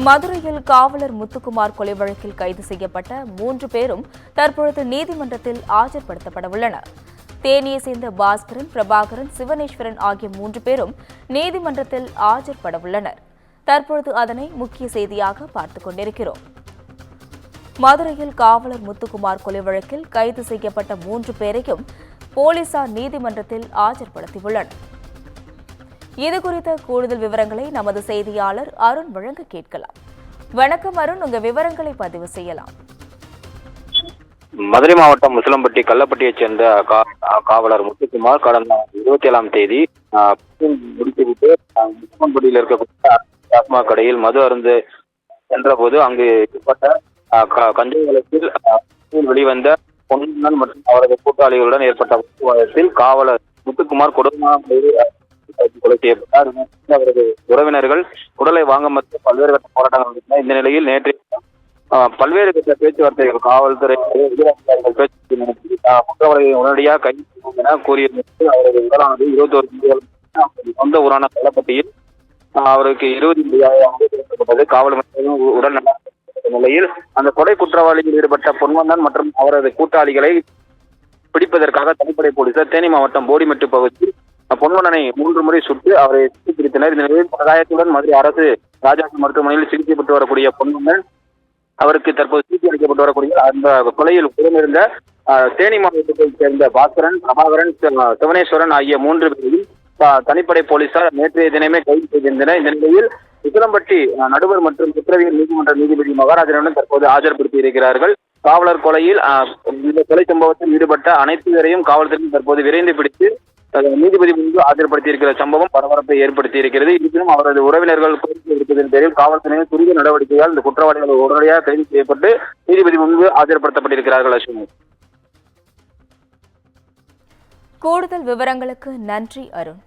மதுரையில் காவலர் முத்துக்குமார் கொலை வழக்கில் கைது செய்யப்பட்ட 3 பேரும் தற்பொழுது நீதிமன்றத்தில் ஆஜர்படுத்தப்பட உள்ளனர். தேனியை சேர்ந்த பாஸ்கரன், பிரபாகரன், சிவனேஸ்வரன் ஆகிய 3 பேரும் நீதிமன்றத்தில் ஆஜர்பட உள்ளனர். தற்பொழுது அதனை முக்கிய செய்தியாக பார்த்துக் கொண்டிருக்கிறோம். மதுரையில் காவலர் முத்துக்குமார் கொலை வழக்கில் கைது செய்யப்பட்ட 3 பேரையும் போலீசார் நீதிமன்றத்தில் ஆஜர்படுத்தியுள்ளனர். இதுகுறித்த கூடுதல் விவரங்களை நமது செய்தியாளர் அருண் வழங்க கேட்கலாம். வணக்கம் அருண், உங்க விவரங்களை பதிவு செய்யலாம். மதுரை மாவட்டம் முசலம்பட்டி கள்ளப்பட்டியைச் சேர்ந்த காவலர் முத்துக்குமார் கடந்த 27ஆம் தேதி முடித்துவிட்டு முசலம்பட்டியில் இருக்கக்கூடிய டாஸ்மாக் கடையில் மது அருந்து சென்றபோது அங்கு ஏற்பட்ட கஞ்சா வழக்கில் வெளிவந்த பொன்னன் மற்றும் அவரது கூட்டாளிகளுடன் ஏற்பட்ட வாக்குவாதத்தில் காவலர் முத்துக்குமார் கொடூரமாக கொலை செய்யப்பட்டார். அவரது உறவினர்கள் உடலை வாங்க மறுத்து பல்வேறு கட்ட போராட்டங்கள் நடத்தினர். இந்த நிலையில் நேற்று பல்வேறு கட்ட பேச்சுவார்த்தைகள் காவல்துறை அதிகாரிகள் பேச்சு நடத்தி குற்றவாளிகளை உடனடியாக கைது என கூறியிருந்தது. அவரது உடலானது 21 சொந்த ஊரான கள்ளப்பட்டியில் அவருக்கு 20 காவல் உடல் நிலையில் அந்த கொலை குற்றவாளியில் ஈடுபட்ட பொன்வந்தன் மற்றும் அவரது கூட்டாளிகளை பிடிப்பதற்காக தனிப்படை போலீசார் தேனி மாவட்டம் போடிமெட்டு பகுதியில் பொன்வந்தனை 3 முறை சுட்டு அவரை பிடித்தனர். இந்த நிலையில் காயத்துடன் மதுரை அரசு ராஜாஜி மருத்துவமனையில் சிகிச்சை பெற்று வரக்கூடிய பொன்வந்தன் அவருக்கு தற்போது சிகிச்சை அளிக்கப்பட்டு வரக்கூடிய அந்த கொலையில் உடனிருந்த தேனி மாவட்டத்தைச் சேர்ந்த பாஸ்கரன், பிரபாகரன், சிவனேஸ்வரன் ஆகிய 3 பேரையும் தனிப்படை போலீசார் நேற்றைய தினமே கைது செய்திருந்தனர். இந்த நிலையில் முசலம்பட்டி நடுவர் மற்றும் குற்றவியல் நீதிமன்ற நீதிபதி மகாராஜனுடன் தற்போது ஆஜர்படுத்தி இருக்கிறார்கள். காவலர் கொலையில் இந்த கொலை சம்பவத்தில் ஈடுபட்ட அனைத்து பேரையும் காவல்துறையும் தற்போது விரைந்து பிடித்து நீதிபதி முன்பு ஆஜர்படுத்தியிருக்கிற சம்பவம் பரபரப்பை ஏற்படுத்தி இருக்கிறது. இருப்பினும் அவரது உறவினர்கள் கோரிக்கை இருப்பதன் பேரில் காவல்துறையின் துரித நடவடிக்கையால் இந்த குற்றவாளிகள் உடனடியாக கைது செய்யப்பட்டு நீதிபதி முன்பு ஆஜர்படுத்தப்பட்டிருக்கிறார்கள். அஸ்வினி, கூடுதல் விவரங்களுக்கு நன்றி அருண்.